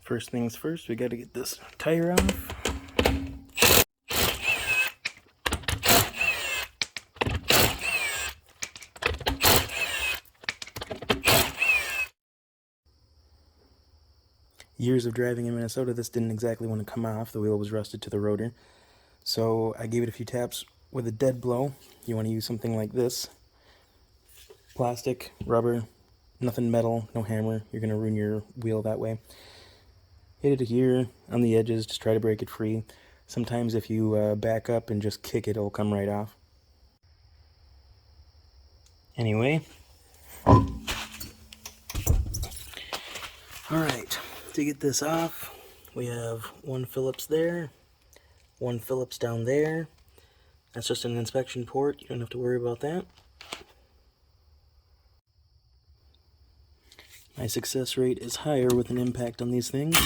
First things first, we got to get this tire off. Years of driving in Minnesota, this didn't exactly want to come off. The wheel was rusted to the rotor. So I gave it a few taps with a dead blow. You want to use something like this. Plastic, rubber, nothing metal, no hammer. You're going to ruin your wheel that way. Hit it here on the edges, just try to break it free. Sometimes if you back up and just kick it, it'll come right off. Anyway. Alright, to get this off, we have one Phillips there, one Phillips down there. That's just an inspection port, you don't have to worry about that. My success rate is higher with an impact on these things.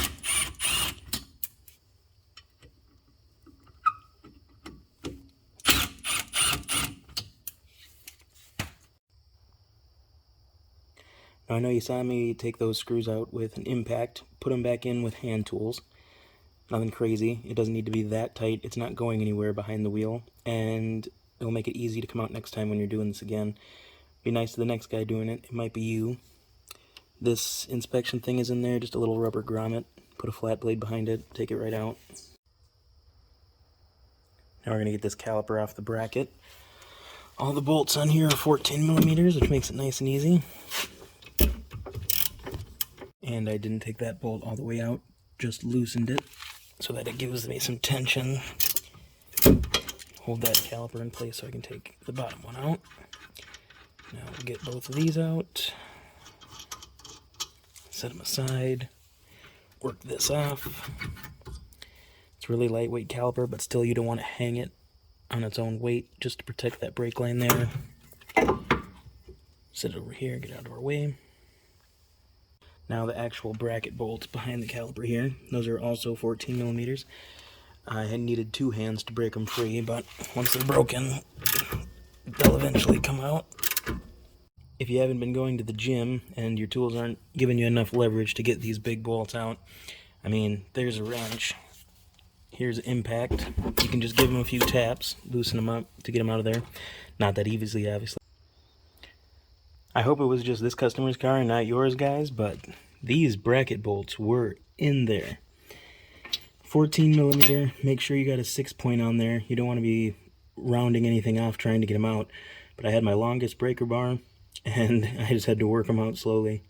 Now I know you saw me take those screws out with an impact, put them back in with hand tools. Nothing crazy, it doesn't need to be that tight, it's not going anywhere behind the wheel, and it'll make it easy to come out next time when you're doing this again. Be nice to the next guy doing it, it might be you. This inspection thing is in there, just a little rubber grommet. Put a flat blade behind it, take it right out. Now we're going to get this caliper off the bracket. All the bolts on here are 14 millimeters, which makes it nice and easy. And I didn't take that bolt all the way out, just loosened it so that it gives me some tension. Hold that caliper in place so I can take the bottom one out. Now we'll get both of these out. Set them aside, work this off. It's a really lightweight caliper, but still you don't want to hang it on its own weight just to protect that brake line there. Set it over here, get out of our way. Now the actual bracket bolts behind the caliper here, those are also 14 millimeters. I had needed two hands to break them free, but once they're broken, they'll eventually come out. If you haven't been going to the gym and your tools aren't giving you enough leverage to get these big bolts out, I mean, there's a wrench. Here's impact. You can just give them a few taps, loosen them up to get them out of there. Not that easily, obviously. I hope it was just this customer's car and not yours, guys, but these bracket bolts were in there. 14 millimeter, make sure you got a 6-point on there. You don't want to be rounding anything off trying to get them out. But I had my longest breaker bar, and I just had to work them out slowly.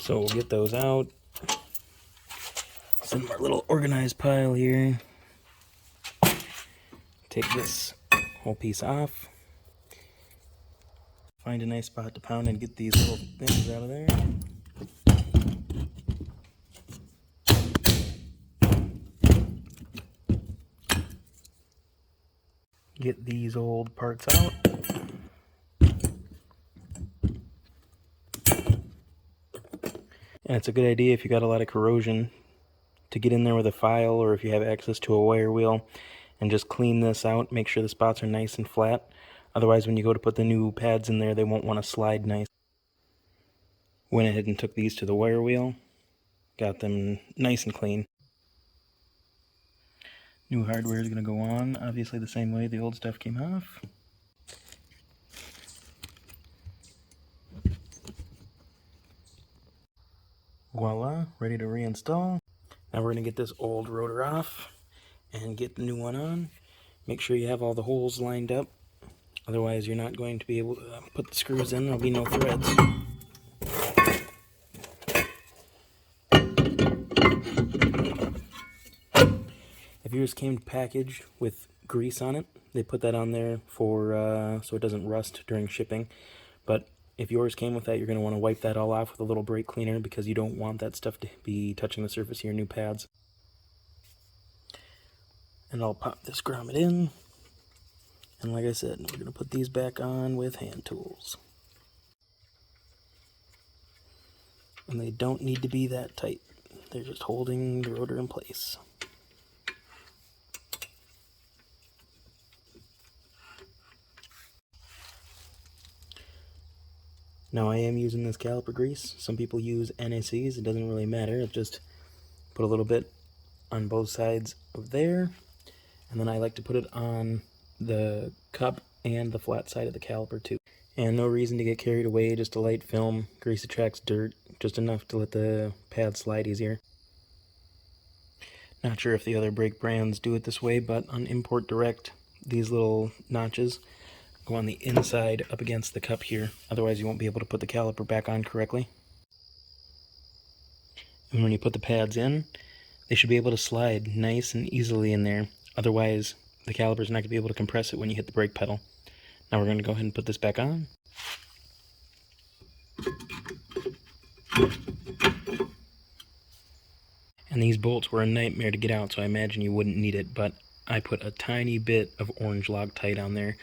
So we'll get those out. Set our little organized pile here. Take this whole piece off. Find a nice spot to pound and get these little things out of there. Get these old parts out. And it's a good idea if you got a lot of corrosion to get in there with a file, or if you have access to a wire wheel, and just clean this out. Make sure the spots are nice and flat. Otherwise, when you go to put the new pads in there, they won't want to slide nice. Went ahead and took these to the wire wheel. Got them nice and clean. New hardware is going to go on, obviously the same way the old stuff came off. Voila, ready to reinstall. Now we're going to get this old rotor off and get the new one on. Make sure you have all the holes lined up. Otherwise you're not going to be able to put the screws in, there'll be no threads. If yours came packaged with grease on it, they put that on there for so it doesn't rust during shipping. But if yours came with that, you're going to want to wipe that all off with a little brake cleaner, because you don't want that stuff to be touching the surface of your new pads. And I'll pop this grommet in. And like I said, we're going to put these back on with hand tools. And they don't need to be that tight. They're just holding the rotor in place. Now I am using this caliper grease. Some people use NACs, it doesn't really matter. It's just put a little bit on both sides of there, and then I like to put it on the cup and the flat side of the caliper too. And no reason to get carried away, just a light film. Grease attracts dirt, just enough to let the pad slide easier. Not sure if the other brake brands do it this way, but on Import Direct, these little notches go on the inside up against the cup here. Otherwise you won't be able to put the caliper back on correctly. And when you put the pads in, they should be able to slide nice and easily in there. Otherwise, the caliper's not going to be able to compress it when you hit the brake pedal. Now we're going to go ahead and put this back on. And these bolts were a nightmare to get out, so I imagine you wouldn't need it, but I put a tiny bit of orange Loctite on there.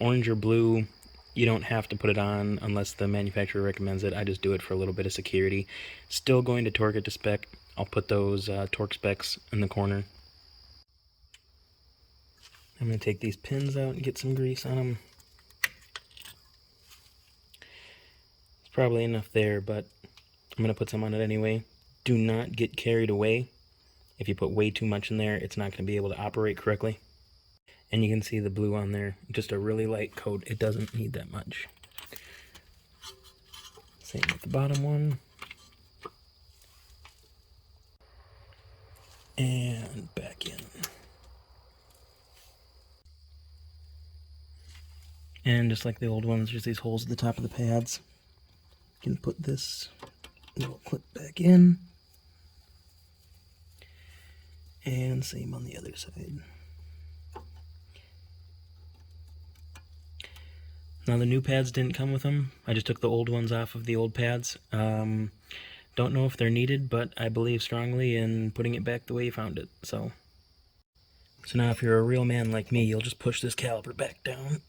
Orange or blue, you don't have to put it on unless the manufacturer recommends it. I just do it for a little bit of security. Still going to torque it to spec. I'll put those torque specs in the corner. I'm going to take these pins out and get some grease on them. It's probably enough there, but I'm going to put some on it anyway. Do not get carried away. If you put way too much in there, it's not going to be able to operate correctly. And you can see the blue on there, just a really light coat. It doesn't need that much. Same with the bottom one. And back in. And just like the old ones, there's these holes at the top of the pads. You can put this little clip back in. And same on the other side. Now the new pads didn't come with them. I just took the old ones off of the old pads. Don't know if they're needed, but I believe strongly in putting it back the way you found it. So now if you're a real man like me, you'll just push this caliper back down.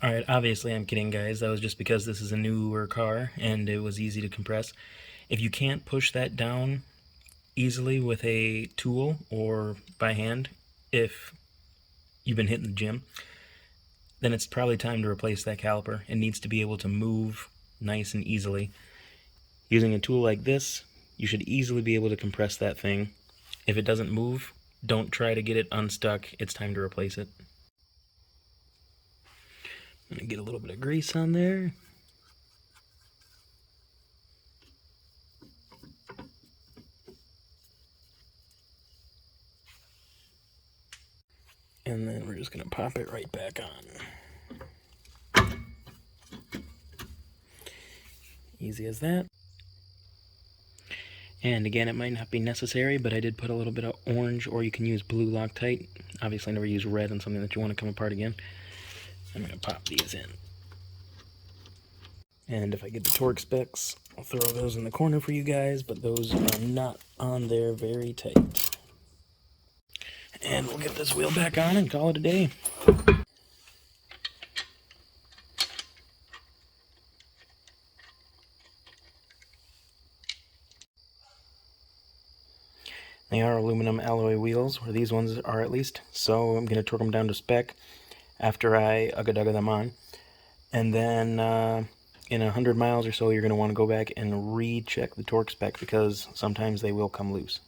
Alright, obviously I'm kidding, guys. That was just because this is a newer car and it was easy to compress. If you can't push that down easily with a tool or by hand, if you've been hitting the gym, then it's probably time to replace that caliper. It needs to be able to move nice and easily. Using a tool like this, you should easily be able to compress that thing. If it doesn't move, don't try to get it unstuck. It's time to replace it. I'm going to get a little bit of grease on there. And then we're just going to pop it right back on. Easy as that. And again, it might not be necessary, but I did put a little bit of orange, or you can use blue Loctite. Obviously, never use red on something that you want to come apart again. I'm going to pop these in. And if I get the torque specs, I'll throw those in the corner for you guys, but those are not on there very tight. And we'll get this wheel back on and call it a day. They are aluminum alloy wheels, or these ones are at least, so I'm going to torque them down to spec after I ugga-dugga them on. And then in 100 miles or so, you're going to want to go back and recheck the torque spec because sometimes they will come loose.